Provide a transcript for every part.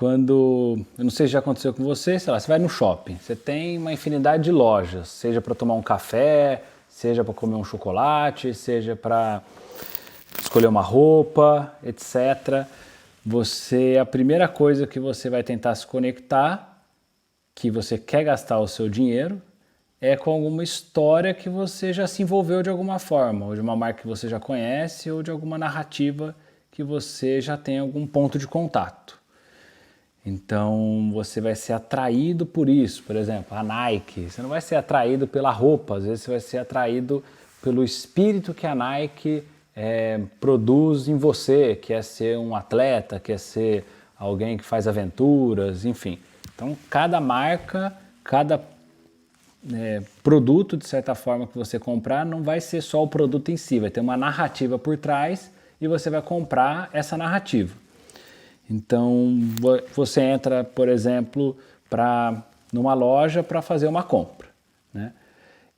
eu não sei se já aconteceu com você, sei lá, você vai no shopping, você tem uma infinidade de lojas, seja para tomar um café, seja para comer um chocolate, seja para escolher uma roupa, etc. A primeira coisa que você vai tentar se conectar, que você quer gastar o seu dinheiro, é com alguma história que você já se envolveu de alguma forma, ou de uma marca que você já conhece, ou de alguma narrativa que você já tem algum ponto de contato. Então você vai ser atraído por isso, por exemplo, a Nike. Você não vai ser atraído pela roupa, às vezes você vai ser atraído pelo espírito que a Nike produz em você, que é ser um atleta, que é ser alguém que faz aventuras, enfim. Então cada marca, cada produto de certa forma que você comprar não vai ser só o produto em si, vai ter uma narrativa por trás e você vai comprar essa narrativa. Então, você entra, por exemplo, numa loja para fazer uma compra, né?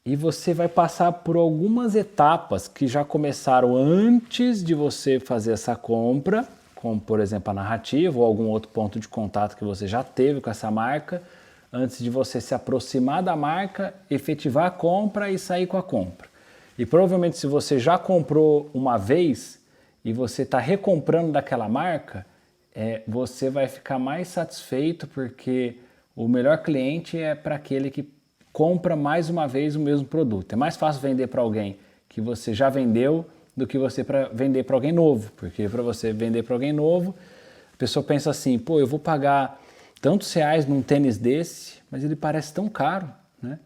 E você vai passar por algumas etapas que já começaram antes de você fazer essa compra, como, por exemplo, a narrativa ou algum outro ponto de contato que você já teve com essa marca, antes de você se aproximar da marca, efetivar a compra e sair com a compra. E provavelmente, se você já comprou uma vez e você está recomprando daquela marca, você vai ficar mais satisfeito, porque o melhor cliente é para aquele que compra mais uma vez o mesmo produto. É mais fácil vender para alguém que você já vendeu do que você vender para alguém novo, porque para você vender para alguém novo, a pessoa pensa assim, pô, eu vou pagar tantos reais num tênis desse, mas ele parece tão caro, né?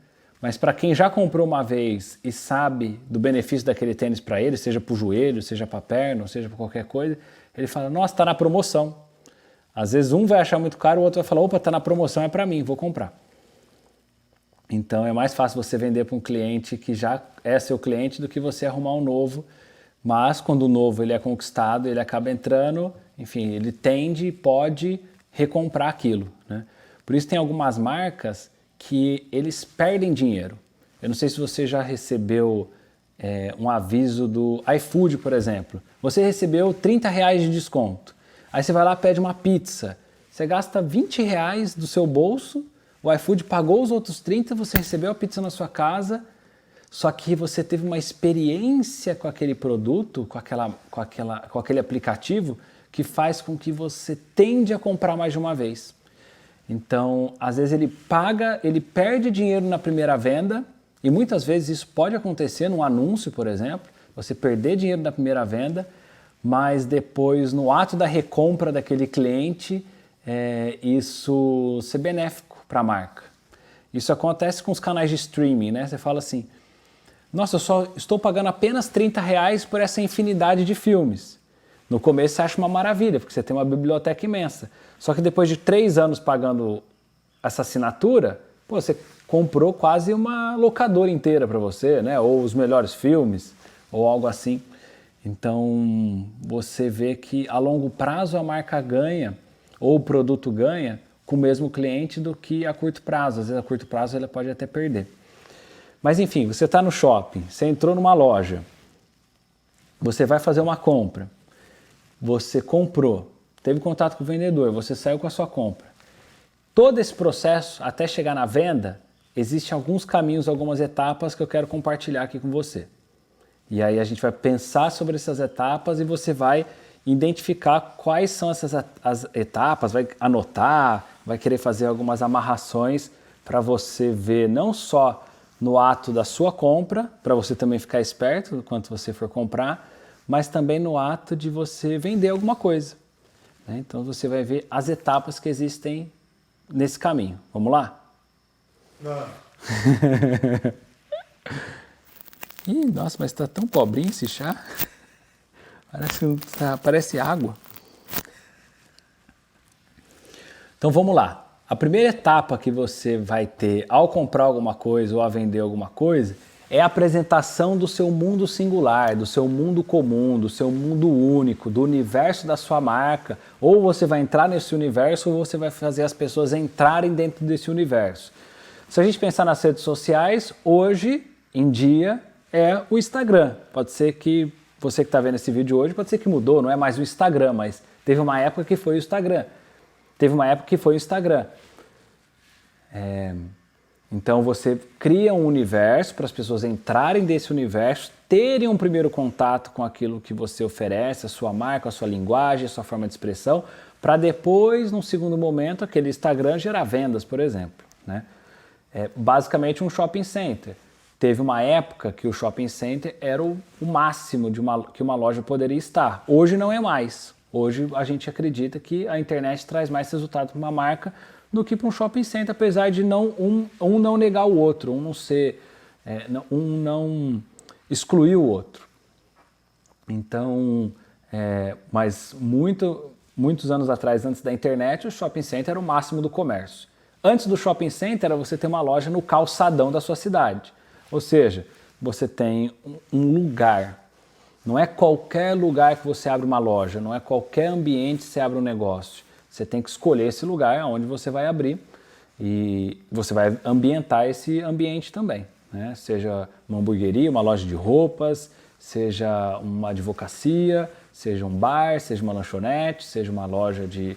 Mas para quem já comprou uma vez e sabe do benefício daquele tênis para ele, seja para o joelho, seja para a perna, seja para qualquer coisa, ele fala, nossa, está na promoção. Às vezes um vai achar muito caro, o outro vai falar, opa, está na promoção, é para mim, vou comprar. Então é mais fácil você vender para um cliente que já é seu cliente do que você arrumar um novo. Mas quando o novo ele é conquistado, ele acaba entrando, enfim, ele tende e pode recomprar aquilo, né? Por isso tem algumas marcas que eles perdem dinheiro. Eu não sei se você já recebeu um aviso do iFood, por exemplo. Você recebeu R$30 de desconto. Aí você vai lá e pede uma pizza. Você gasta R$20 do seu bolso, o iFood pagou os outros 30, você recebeu a pizza na sua casa, só que você teve uma experiência com aquele produto, com aquele aplicativo, que faz com que você tende a comprar mais de uma vez. Então, às vezes ele perde dinheiro na primeira venda, e muitas vezes isso pode acontecer num anúncio, por exemplo, você perder dinheiro na primeira venda, mas depois, no ato da recompra daquele cliente, isso ser benéfico para a marca. Isso acontece com os canais de streaming, né? Você fala assim, nossa, eu só estou pagando apenas R$30 por essa infinidade de filmes. No começo você acha uma maravilha, porque você tem uma biblioteca imensa. Só que depois de 3 anos pagando essa assinatura, pô, você comprou quase uma locadora inteira para você, né? Ou os melhores filmes, ou algo assim. Então você vê que a longo prazo a marca ganha, ou o produto ganha, com o mesmo cliente do que a curto prazo. Às vezes a curto prazo ela pode até perder. Mas enfim, você está no shopping, você entrou numa loja, você vai fazer uma compra, você comprou, teve contato com o vendedor, você saiu com a sua compra. Todo esse processo, até chegar na venda, existem alguns caminhos, algumas etapas que eu quero compartilhar aqui com você. E aí a gente vai pensar sobre essas etapas e você vai identificar quais são as etapas, vai anotar, vai querer fazer algumas amarrações para você ver não só no ato da sua compra, para você também ficar esperto quando você for comprar, mas também no ato de você vender alguma coisa, né? Então você vai ver as etapas que existem nesse caminho. Vamos lá? Não. Ih, nossa, mas está tão pobrinho esse chá. Parece água. Então vamos lá. A primeira etapa que você vai ter ao comprar alguma coisa ou a vender alguma coisa é a apresentação do seu mundo singular, do seu mundo comum, do seu mundo único, do universo da sua marca. Ou você vai entrar nesse universo ou você vai fazer as pessoas entrarem dentro desse universo. Se a gente pensar nas redes sociais, hoje em dia é o Instagram. Pode ser que você que está vendo esse vídeo hoje, pode ser que mudou, não é mais o Instagram, mas teve uma época que foi o Instagram. Teve uma época que foi o Instagram. Então você cria um universo para as pessoas entrarem desse universo, terem um primeiro contato com aquilo que você oferece, a sua marca, a sua linguagem, a sua forma de expressão, para depois, num segundo momento, aquele Instagram gerar vendas, por exemplo, né? É basicamente um shopping center. Teve uma época que o shopping center era o máximo que uma loja poderia estar. Hoje não é mais. Hoje a gente acredita que a internet traz mais resultado para uma marca do que para um shopping center, apesar de um não negar o outro, um não excluir o outro. Então, mas muitos anos atrás, antes da internet, o shopping center era o máximo do comércio. Antes do shopping center era você ter uma loja no calçadão da sua cidade. Ou seja, você tem um lugar. Não é qualquer lugar que você abre uma loja, não é qualquer ambiente que você abre um negócio. Você tem que escolher esse lugar onde você vai abrir e você vai ambientar esse ambiente também, né? Seja uma hamburgueria, uma loja de roupas, seja uma advocacia, seja um bar, seja uma lanchonete, seja uma loja de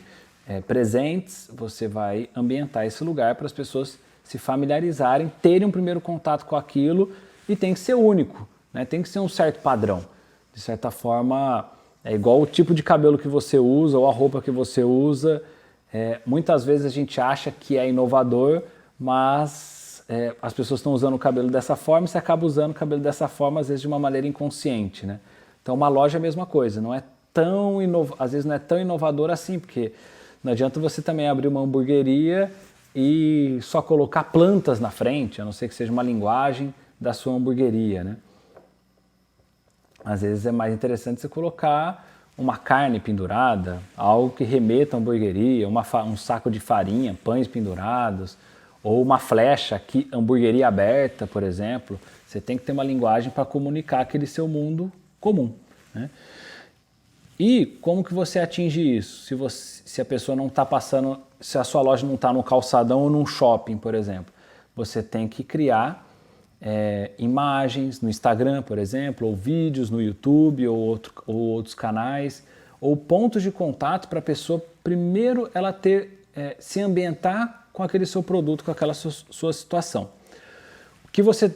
presentes, você vai ambientar esse lugar para as pessoas se familiarizarem, terem um primeiro contato com aquilo e tem que ser único, né? Tem que ser um certo padrão. De certa forma, é igual o tipo de cabelo que você usa ou a roupa que você usa. Muitas vezes a gente acha que é inovador, mas as pessoas estão usando o cabelo dessa forma e você acaba usando o cabelo dessa forma, às vezes de uma maneira inconsciente, né? Então uma loja é a mesma coisa, às vezes não é tão inovador assim, porque não adianta você também abrir uma hamburgueria e só colocar plantas na frente, a não ser que seja uma linguagem da sua hamburgueria, né? Às vezes é mais interessante você colocar uma carne pendurada, algo que remeta à hamburgueria, um saco de farinha, pães pendurados, ou uma flecha aqui, hamburgueria aberta, por exemplo. Você tem que ter uma linguagem para comunicar aquele seu mundo comum, né? E como que você atinge isso? Se a pessoa não está passando, se a sua loja não está no calçadão ou num shopping, por exemplo, você tem que criar imagens no Instagram, por exemplo, ou vídeos no YouTube ou outros canais, ou pontos de contato para a pessoa primeiro ela se ambientar com aquele seu produto, com aquela sua situação. O que você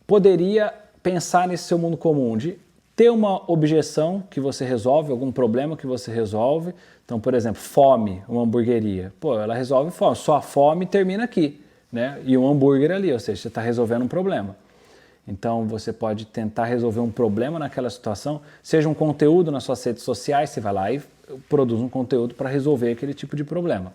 poderia pensar nesse seu mundo comum? De ter uma objeção que você resolve, algum problema que você resolve. Então, por exemplo, fome, uma hamburgueria. Pô, ela resolve fome, só a fome termina aqui, né? E um hambúrguer ali, ou seja, você está resolvendo um problema. Então, você pode tentar resolver um problema naquela situação, seja um conteúdo nas suas redes sociais, você vai lá e produz um conteúdo para resolver aquele tipo de problema.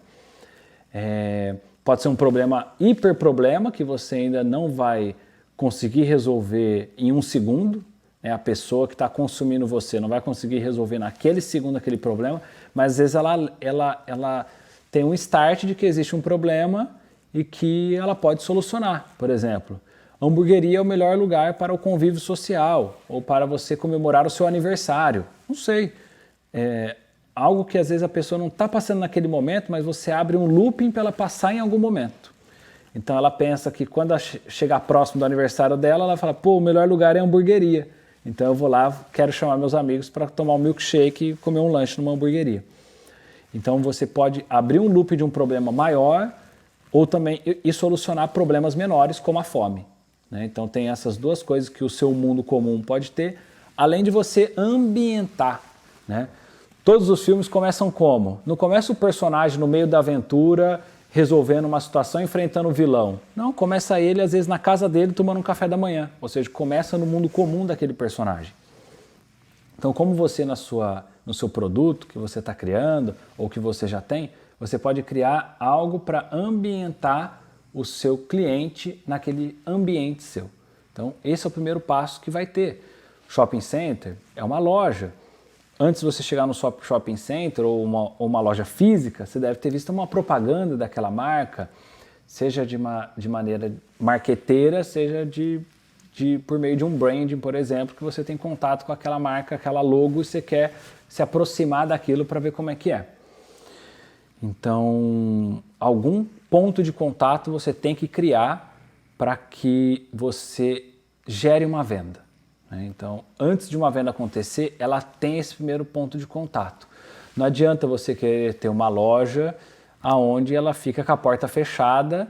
Pode ser um problema, hiperproblema, que você ainda não vai conseguir resolver em um segundo, né? A pessoa que está consumindo você não vai conseguir resolver naquele segundo aquele problema, mas às vezes ela tem um start de que existe um problema e que ela pode solucionar. Por exemplo, a hamburgueria é o melhor lugar para o convívio social ou para você comemorar o seu aniversário. Não sei. Algo que às vezes a pessoa não está passando naquele momento, mas você abre um looping para ela passar em algum momento. Então ela pensa que quando ela chegar próximo do aniversário dela, ela fala, pô, o melhor lugar é a hamburgueria. Então eu vou lá, quero chamar meus amigos para tomar um milkshake e comer um lanche numa hamburgueria. Então você pode abrir um loop de um problema maior ou também e solucionar problemas menores, como a fome, né? Então tem essas duas coisas que o seu mundo comum pode ter, além de você ambientar, né? Todos os filmes começam como? Não começa o personagem no meio da aventura, resolvendo uma situação, enfrentando o vilão. Não, começa ele, às vezes, na casa dele, tomando um café da manhã. Ou seja, começa no mundo comum daquele personagem. Então, como você, no seu produto que você está criando, ou que você já tem, você pode criar algo para ambientar o seu cliente naquele ambiente seu. Então, esse é o primeiro passo que vai ter. Shopping center é uma loja. Antes de você chegar no shopping center ou uma loja física, você deve ter visto uma propaganda daquela marca, seja de maneira marqueteira, seja por meio de um branding, por exemplo, que você tem contato com aquela marca, aquela logo, e você quer se aproximar daquilo para ver como é que é. Então, algum ponto de contato você tem que criar para que você gere uma venda. Então, antes de uma venda acontecer, ela tem esse primeiro ponto de contato. Não adianta você querer ter uma loja aonde ela fica com a porta fechada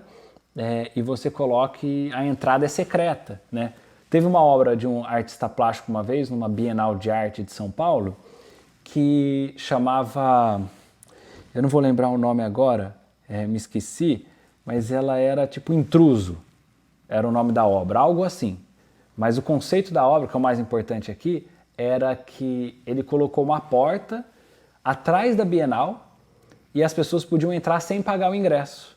e você coloque a entrada é secreta, né? Teve uma obra de um artista plástico uma vez, numa Bienal de Arte de São Paulo, que chamava, eu não vou lembrar o nome agora, me esqueci, mas ela era tipo Intruso, era o nome da obra, algo assim. Mas o conceito da obra, que é o mais importante aqui, era que ele colocou uma porta atrás da Bienal e as pessoas podiam entrar sem pagar o ingresso.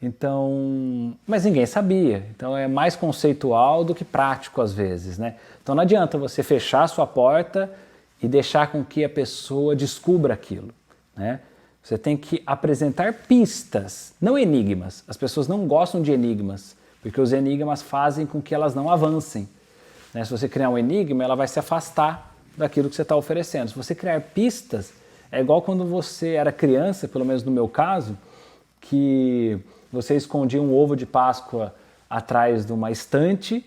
Então, mas ninguém sabia. Então é mais conceitual do que prático às vezes, né? Então não adianta você fechar a sua porta e deixar com que a pessoa descubra aquilo, né? Você tem que apresentar pistas, não enigmas. As pessoas não gostam de enigmas, porque os enigmas fazem com que elas não avancem, né? Se você criar um enigma, ela vai se afastar daquilo que você está oferecendo. Se você criar pistas, é igual quando você era criança, pelo menos no meu caso, que você escondia um ovo de Páscoa atrás de uma estante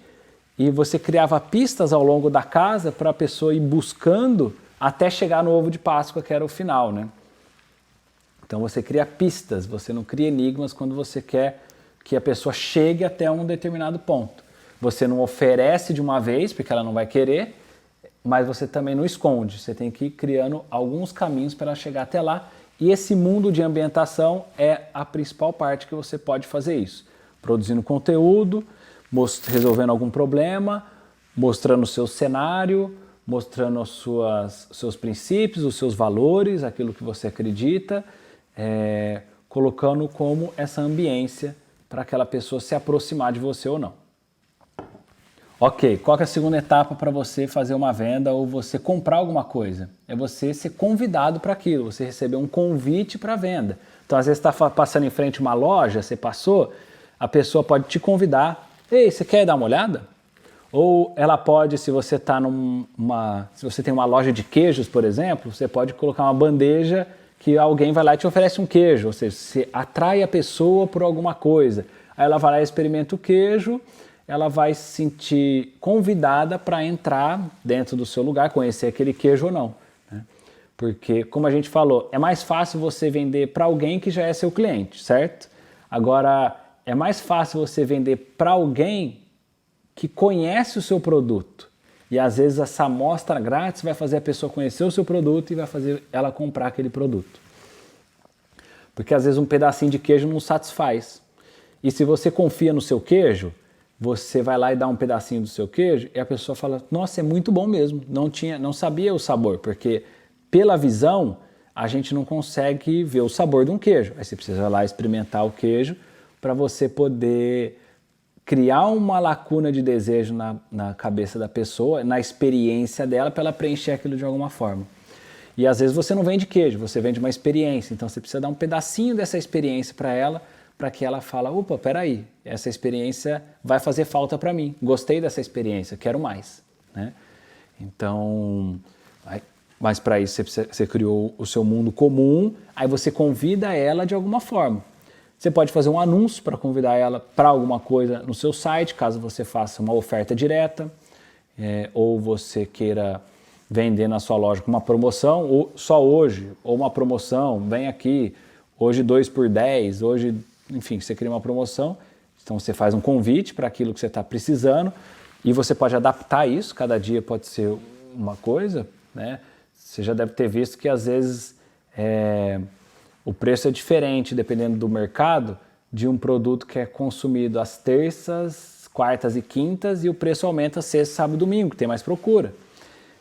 e você criava pistas ao longo da casa para a pessoa ir buscando até chegar no ovo de Páscoa, que era o final, né? Então você cria pistas, você não cria enigmas quando você quer que a pessoa chegue até um determinado ponto. Você não oferece de uma vez, porque ela não vai querer, mas você também não esconde. Você tem que ir criando alguns caminhos para ela chegar até lá. E esse mundo de ambientação é a principal parte que você pode fazer isso. Produzindo conteúdo, resolvendo algum problema, mostrando o seu cenário, mostrando os seus princípios, os seus valores, aquilo que você acredita, colocando como essa ambiência para aquela pessoa se aproximar de você ou não. Ok, qual que é a segunda etapa para você fazer uma venda ou você comprar alguma coisa? É você ser convidado para aquilo, você receber um convite para venda. Então, às vezes, você está passando em frente a uma loja, você passou, a pessoa pode te convidar. Ei, você quer dar uma olhada? Ou ela pode, se você tá se você tem uma loja de queijos, por exemplo, você pode colocar uma bandeja que alguém vai lá e te oferece um queijo, ou seja, você atrai a pessoa por alguma coisa. Aí ela vai lá e experimenta o queijo, ela vai se sentir convidada para entrar dentro do seu lugar, conhecer aquele queijo ou não, né? Porque, como a gente falou, é mais fácil você vender para alguém que já é seu cliente, certo? Agora, é mais fácil você vender para alguém que conhece o seu produto. E às vezes essa amostra grátis vai fazer a pessoa conhecer o seu produto e vai fazer ela comprar aquele produto. Porque às vezes um pedacinho de queijo não satisfaz. E se você confia no seu queijo, você vai lá e dá um pedacinho do seu queijo e a pessoa fala, nossa, é muito bom mesmo, não sabia o sabor, porque pela visão a gente não consegue ver o sabor de um queijo. Aí você precisa ir lá experimentar o queijo para você poder criar uma lacuna de desejo na cabeça da pessoa, na experiência dela, para ela preencher aquilo de alguma forma. E às vezes você não vende queijo, você vende uma experiência, então você precisa dar um pedacinho dessa experiência para ela, para que ela fale, opa, peraí, essa experiência vai fazer falta para mim, gostei dessa experiência, quero mais, né? Então, mas para isso você criou o seu mundo comum, aí você convida ela de alguma forma. Você pode fazer um anúncio para convidar ela para alguma coisa no seu site, caso você faça uma oferta direta, ou você queira vender na sua loja com uma promoção, ou só hoje, ou uma promoção, vem aqui, hoje 2 por 10, hoje, enfim, você cria uma promoção, então você faz um convite para aquilo que você está precisando e você pode adaptar isso, cada dia pode ser uma coisa, né? Você já deve ter visto que às vezes o preço é diferente, dependendo do mercado, de um produto que é consumido às terças, quartas e quintas e o preço aumenta sexta, sábado e domingo, tem mais procura.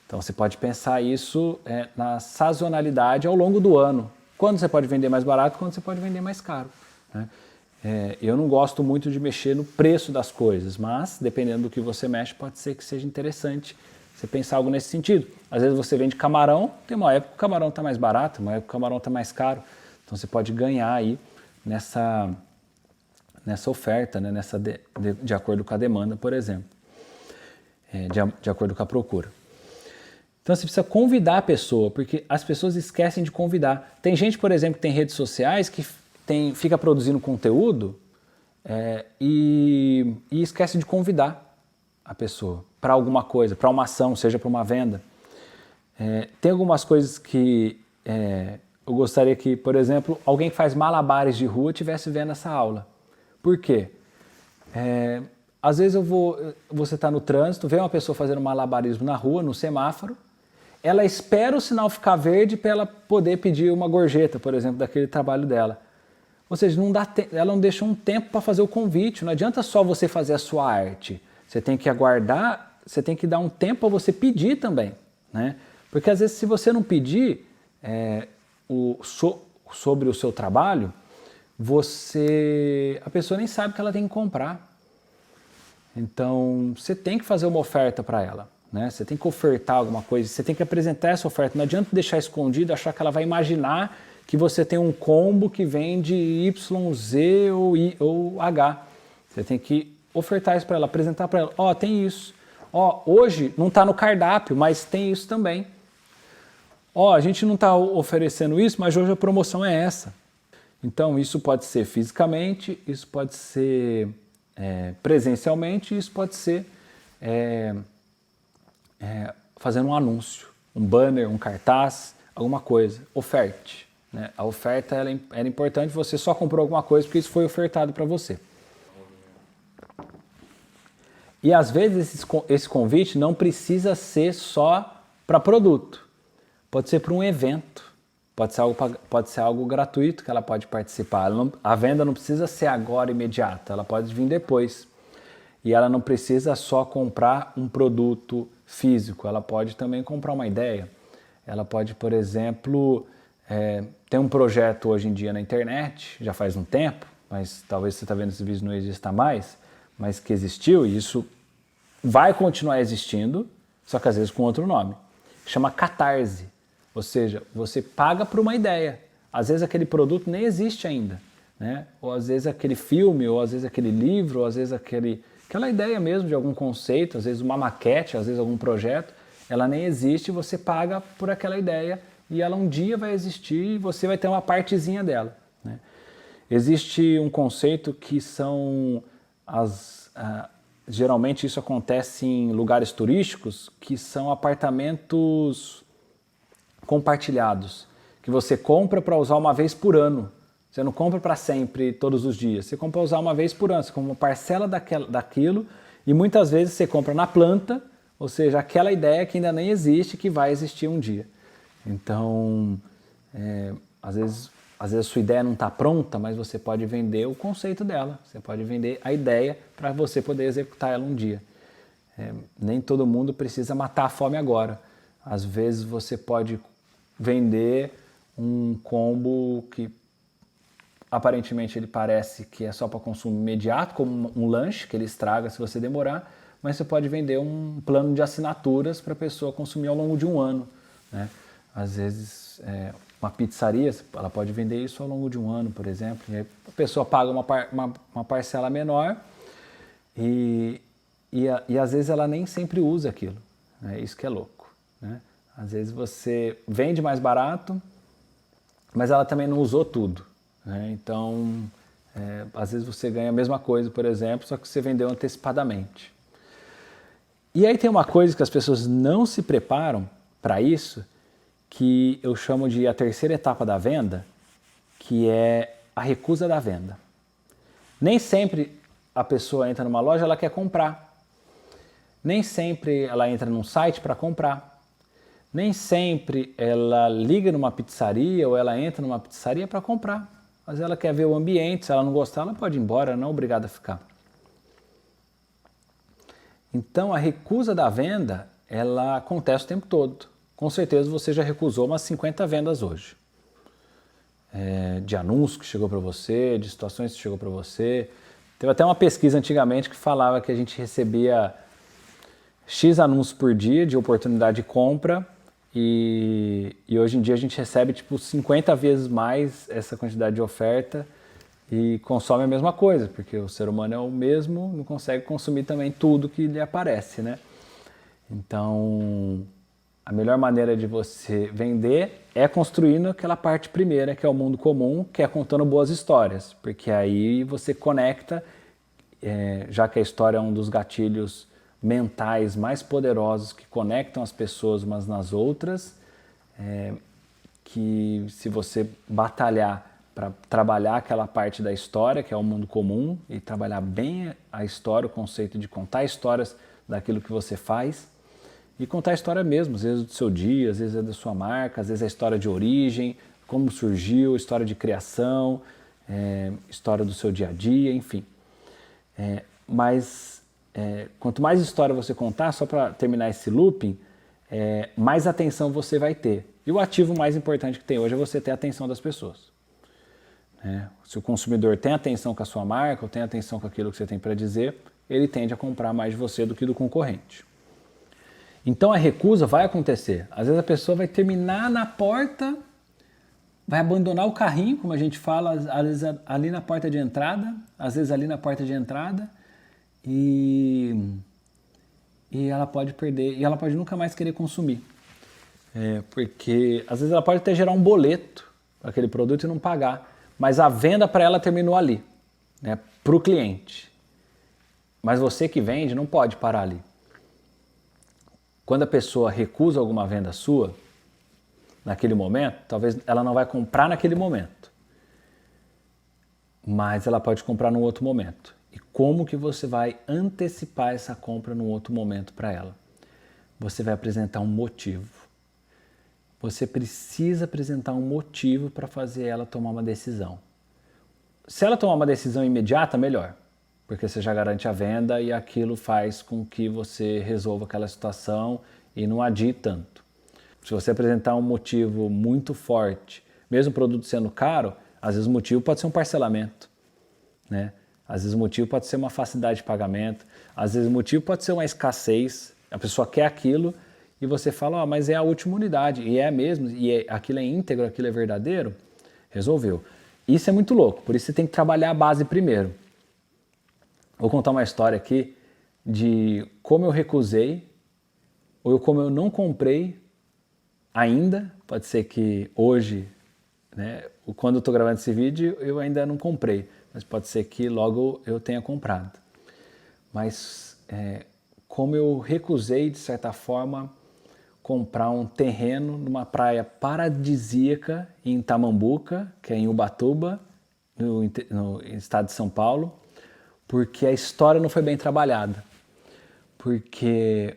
Então você pode pensar isso na sazonalidade ao longo do ano. Quando você pode vender mais barato, quando você pode vender mais caro, né? Eu não gosto muito de mexer no preço das coisas, mas dependendo do que você mexe, pode ser que seja interessante você pensar algo nesse sentido. Às vezes você vende camarão, tem uma época que o camarão está mais barato, uma época que o camarão está mais caro. Então você pode ganhar aí nessa oferta, né? De acordo com a demanda, por exemplo, de acordo com a procura. Então você precisa convidar a pessoa, porque as pessoas esquecem de convidar. Tem gente, por exemplo, que tem redes sociais que fica produzindo conteúdo e esquece de convidar a pessoa para alguma coisa, para uma ação, seja para uma venda. Tem algumas coisas que eu gostaria que, por exemplo, alguém que faz malabares de rua estivesse vendo essa aula. Por quê? Às vezes você está no trânsito, vê uma pessoa fazendo malabarismo na rua, no semáforo, ela espera o sinal ficar verde para ela poder pedir uma gorjeta, por exemplo, daquele trabalho dela. Ou seja, ela não deixa um tempo para fazer o convite, não adianta só você fazer a sua arte. Você tem que aguardar, você tem que dar um tempo para você pedir também, né? Porque às vezes se você não pedir sobre o seu trabalho, a pessoa nem sabe que ela tem que comprar. Então, você tem que fazer uma oferta para ela, né? Você tem que ofertar alguma coisa, você tem que apresentar essa oferta. Não adianta deixar escondido, achar que ela vai imaginar que você tem um combo que vende Y, Z ou H. Você tem que ofertar isso para ela, apresentar para ela. Ó, tem isso. Ó, hoje não está no cardápio, mas tem isso também. Ó, a gente não está oferecendo isso, mas hoje a promoção é essa. Então, isso pode ser fisicamente, isso pode ser presencialmente, isso pode ser fazendo um anúncio, um banner, um cartaz, alguma coisa. Oferte, né? A oferta era importante, você só comprou alguma coisa porque isso foi ofertado para você. E às vezes esse convite não precisa ser só para produto, pode ser para um evento. Pode ser algo gratuito que ela pode participar. A venda não precisa ser agora imediata, ela pode vir depois. E ela não precisa só comprar um produto físico, ela pode também comprar uma ideia. Ela pode, por exemplo, ter um projeto hoje em dia na internet, já faz um tempo, mas talvez você está vendo esse vídeo não exista mais, mas que existiu e isso vai continuar existindo, só que às vezes com outro nome. Chama Catarse. Ou seja, você paga por uma ideia. Às vezes aquele produto nem existe ainda, né? Ou às vezes aquele filme, ou às vezes aquele livro, ou às vezes aquela ideia mesmo de algum conceito, às vezes uma maquete, às vezes algum projeto, ela nem existe, você paga por aquela ideia e ela um dia vai existir e você vai ter uma partezinha dela, né? Existe um conceito que são geralmente isso acontece em lugares turísticos, que são apartamentos compartilhados, que você compra para usar uma vez por ano. Você não compra para sempre, todos os dias. Você compra para usar uma vez por ano. Você compra uma parcela daquilo e muitas vezes você compra na planta, ou seja, aquela ideia que ainda nem existe, que vai existir um dia. Então, às vezes a sua ideia não está pronta, mas você pode vender o conceito dela. Você pode vender a ideia para você poder executar ela um dia. Nem todo mundo precisa matar a fome agora. Às vezes você pode vender um combo que aparentemente ele parece que é só para consumo imediato, como um lanche que ele estraga se você demorar, mas você pode vender um plano de assinaturas para a pessoa consumir ao longo de um ano, né? Às vezes uma pizzaria, ela pode vender isso ao longo de um ano, por exemplo, e aí a pessoa paga uma parcela menor e às vezes ela nem sempre usa aquilo, né? Isso que é louco, né? Às vezes você vende mais barato, mas ela também não usou tudo, né? Então, às vezes você ganha a mesma coisa, por exemplo, só que você vendeu antecipadamente. E aí tem uma coisa que as pessoas não se preparam para isso, que eu chamo de a terceira etapa da venda, que é a recusa da venda. Nem sempre a pessoa entra numa loja, ela quer comprar. Nem sempre ela entra num site para comprar. Nem sempre ela liga numa pizzaria ou ela entra numa pizzaria para comprar. Mas ela quer ver o ambiente, se ela não gostar, ela pode ir embora, ela não é obrigada a ficar. Então a recusa da venda, ela acontece o tempo todo. Com certeza você já recusou umas 50 vendas hoje. De anúncio que chegou para você, de situações que chegou para você. Teve até uma pesquisa antigamente que falava que a gente recebia X anúncios por dia de oportunidade de compra e hoje em dia a gente recebe tipo 50 vezes mais essa quantidade de oferta e consome a mesma coisa, porque o ser humano é o mesmo, não consegue consumir também tudo que lhe aparece, né? Então, a melhor maneira de você vender é construindo aquela parte primeira, que é o mundo comum, que é contando boas histórias, porque aí você conecta, já que a história é um dos gatilhos mentais mais poderosos que conectam as pessoas umas nas outras, que se você batalhar para trabalhar aquela parte da história, que é o mundo comum, e trabalhar bem a história, o conceito de contar histórias daquilo que você faz, e contar a história mesmo, às vezes do seu dia, às vezes é da sua marca, às vezes é a história de origem, como surgiu, história de criação, história do seu dia a dia, enfim. Mas quanto mais história você contar, só para terminar esse looping, mais atenção você vai ter. E o ativo mais importante que tem hoje é você ter a atenção das pessoas. Se o consumidor tem atenção com a sua marca, ou tem atenção com aquilo que você tem para dizer, ele tende a comprar mais de você do que do concorrente. Então a recusa vai acontecer. Às vezes a pessoa vai terminar na porta, vai abandonar o carrinho, como a gente fala, às vezes ali na porta de entrada, às vezes ali na porta de entrada, e ela pode perder, e ela pode nunca mais querer consumir. Porque às vezes ela pode até gerar um boleto para aquele produto e não pagar, mas a venda para ela terminou ali, para o cliente. Mas você que vende não pode parar ali. Quando a pessoa recusa alguma venda sua, naquele momento, talvez ela não vai comprar naquele momento, mas ela pode comprar num outro momento. E como que você vai antecipar essa compra num outro momento para ela? Você vai apresentar um motivo. Você precisa apresentar um motivo para fazer ela tomar uma decisão. Se ela tomar uma decisão imediata, melhor, porque você já garante a venda e aquilo faz com que você resolva aquela situação e não adie tanto. Se você apresentar um motivo muito forte, mesmo o produto sendo caro, às vezes o motivo pode ser um parcelamento, Às vezes o motivo pode ser uma facilidade de pagamento, às vezes o motivo pode ser uma escassez, a pessoa quer aquilo e você fala, mas é a última unidade, e é mesmo, aquilo é íntegro, aquilo é verdadeiro, resolveu. Isso é muito louco, por isso você tem que trabalhar a base primeiro. Vou contar uma história aqui de como eu recusei, ou como eu não comprei ainda, pode ser que hoje, quando eu estou gravando esse vídeo, eu ainda não comprei, mas pode ser que logo eu tenha comprado. Mas como eu recusei, de certa forma, comprar um terreno numa praia paradisíaca em Tamambuca, que é em Ubatuba, no estado de São Paulo, porque a história não foi bem trabalhada. Porque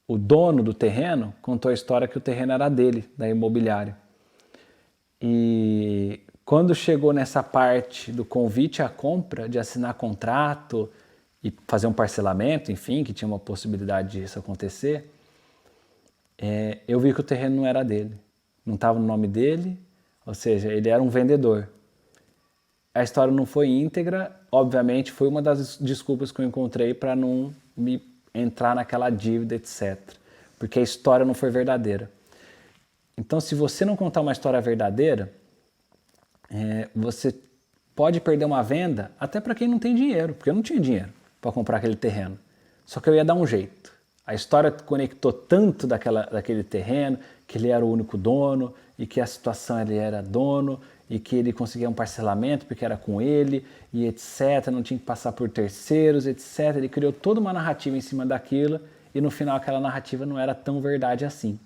o dono do terreno contou a história que o terreno era dele, da imobiliária. E quando chegou nessa parte do convite à compra, de assinar contrato e fazer um parcelamento, enfim, que tinha uma possibilidade disso acontecer, eu vi que o terreno não era dele, não estava no nome dele, ou seja, ele era um vendedor. A história não foi íntegra, obviamente foi uma das desculpas que eu encontrei para não me entrar naquela dívida, etc. Porque a história não foi verdadeira. Então, se você não contar uma história verdadeira, você pode perder uma venda até para quem não tem dinheiro, porque eu não tinha dinheiro para comprar aquele terreno. Só que eu ia dar um jeito. A história conectou tanto daquele terreno, que ele era o único dono, e que a situação ele era dono, e que ele conseguia um parcelamento porque era com ele, e etc. Não tinha que passar por terceiros, etc. Ele criou toda uma narrativa em cima daquilo, e no final aquela narrativa não era tão verdade assim.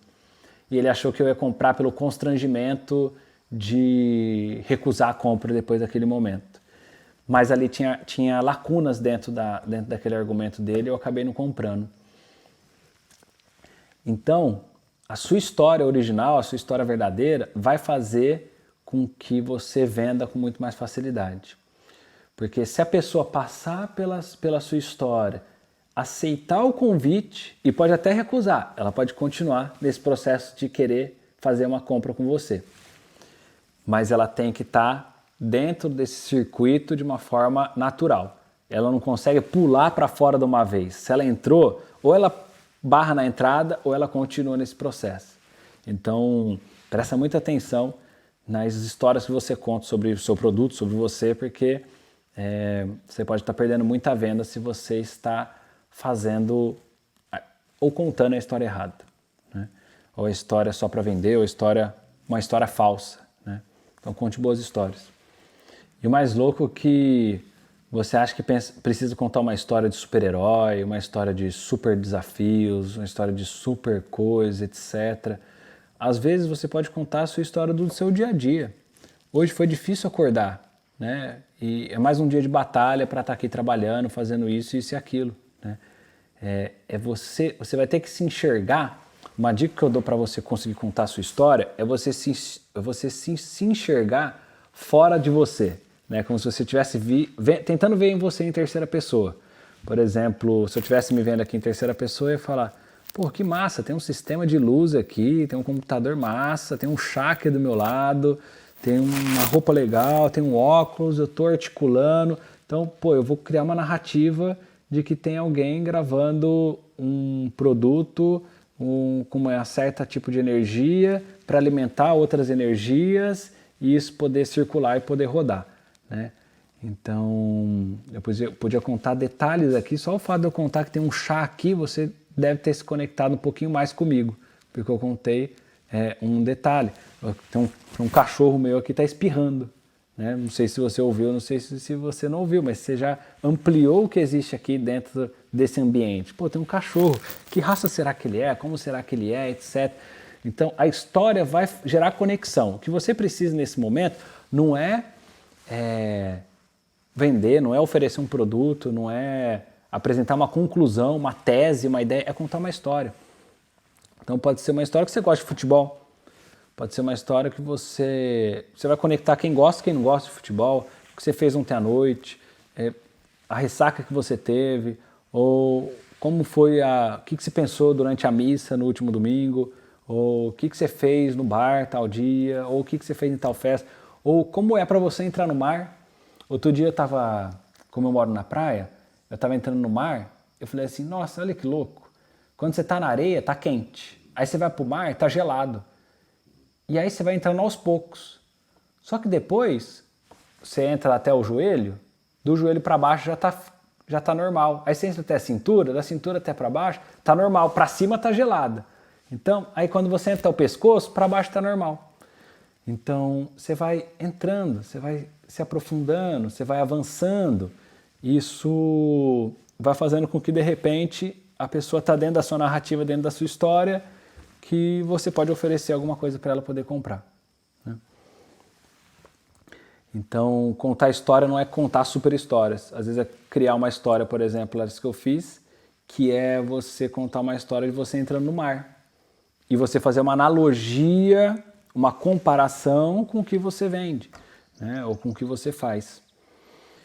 E ele achou que eu ia comprar pelo constrangimento de recusar a compra depois daquele momento. Mas ali tinha lacunas dentro daquele argumento dele, eu acabei não comprando. Então, a sua história original, a sua história verdadeira, vai fazer com que você venda com muito mais facilidade. Porque se a pessoa passar pela sua história, aceitar o convite, e pode até recusar, ela pode continuar nesse processo de querer fazer uma compra com você. Mas ela tem que estar dentro desse circuito de uma forma natural. Ela não consegue pular para fora de uma vez. Se ela entrou, ou ela barra na entrada ou ela continua nesse processo. Então, presta muita atenção nas histórias que você conta sobre o seu produto, sobre você, porque você pode estar perdendo muita venda se você está fazendo ou contando a história errada, ou a história só para vender, ou uma história falsa. Então, conte boas histórias. E o mais louco é que você acha que precisa contar uma história de super-herói, uma história de super desafios, uma história de super coisa, etc. às vezes você pode contar a sua história do seu dia a dia. Hoje foi difícil acordar, né? E é mais um dia de batalha para estar aqui trabalhando, fazendo isso e aquilo, né? Você vai ter que se enxergar. Uma dica que eu dou para você conseguir contar a sua história é você se enxergar fora de você, né? Como se você estivesse tentando ver em você em terceira pessoa. Por exemplo, se eu estivesse me vendo aqui em terceira pessoa, eu ia falar: pô, que massa, tem um sistema de luz aqui, tem um computador massa, tem um chá aqui do meu lado, tem uma roupa legal, tem um óculos, eu estou articulando. Então, pô, eu vou criar uma narrativa de que tem alguém gravando um produto com uma certa tipo de energia para alimentar outras energias e isso poder circular e poder rodar, né? Então, eu podia contar detalhes aqui, só o fato de eu contar que tem um chá aqui, você deve ter se conectado um pouquinho mais comigo, porque eu contei um detalhe. Tem um cachorro meu aqui que está espirrando, né? Não sei se você ouviu, não sei se você não ouviu, mas você já ampliou o que existe aqui dentro desse ambiente. Pô, tem um cachorro, que raça será que ele é, como será que ele é, etc. Então, a história vai gerar conexão. O que você precisa nesse momento não é vender, não é oferecer um produto, não é apresentar uma conclusão, uma tese, uma ideia, é contar uma história. Então pode ser uma história que você gosta de futebol, pode ser uma história que você vai conectar quem gosta e quem não gosta de futebol, o que você fez ontem à noite, a ressaca que você teve, ou como foi o que você pensou durante a missa no último domingo, ou o que você fez no bar tal dia, ou o que você fez em tal festa, ou como é para você entrar no mar. Outro dia eu estava, como eu moro na praia, eu estava entrando no mar, eu falei assim, nossa, olha que louco. Quando você está na areia, está quente. Aí você vai para o mar, está gelado. E aí você vai entrando aos poucos. Só que depois, você entra até o joelho, do joelho para baixo já tá normal. Aí você entra até a cintura, da cintura até para baixo, está normal. Para cima está gelada. Então, aí quando você entra até o pescoço, para baixo está normal. Então, você vai entrando, você vai se aprofundando, você vai avançando. Isso vai fazendo com que, de repente, a pessoa está dentro da sua narrativa, dentro da sua história, que você pode oferecer alguma coisa para ela poder comprar, né? Então, contar história não é contar super histórias. Às vezes é criar uma história, por exemplo, essa que eu fiz, que é você contar uma história de você entrando no mar. E você fazer uma analogia, uma comparação com o que você vende, né? Ou com o que você faz.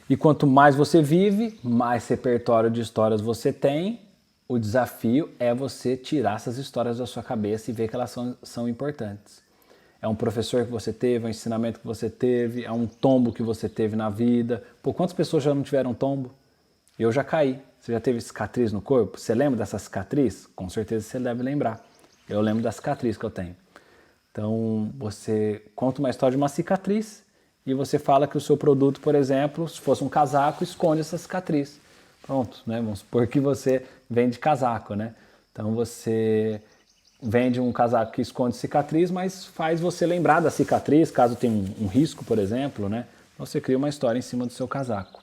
E quanto mais você vive, mais repertório de histórias você tem. O desafio é você tirar essas histórias da sua cabeça e ver que elas são importantes. É um professor que você teve, é um ensinamento que você teve, é um tombo que você teve na vida. Pô, quantas pessoas já não tiveram tombo? Eu já caí. Você já teve cicatriz no corpo? Você lembra dessa cicatriz? Com certeza você deve lembrar. Eu lembro da cicatriz que eu tenho. Então, você conta uma história de uma cicatriz e você fala que o seu produto, por exemplo, se fosse um casaco, esconde essa cicatriz. Pronto, né? Vamos supor que você vende casaco, né? Então, você vende um casaco que esconde cicatriz, mas faz você lembrar da cicatriz, caso tenha um risco, por exemplo, né? Você cria uma história em cima do seu casaco.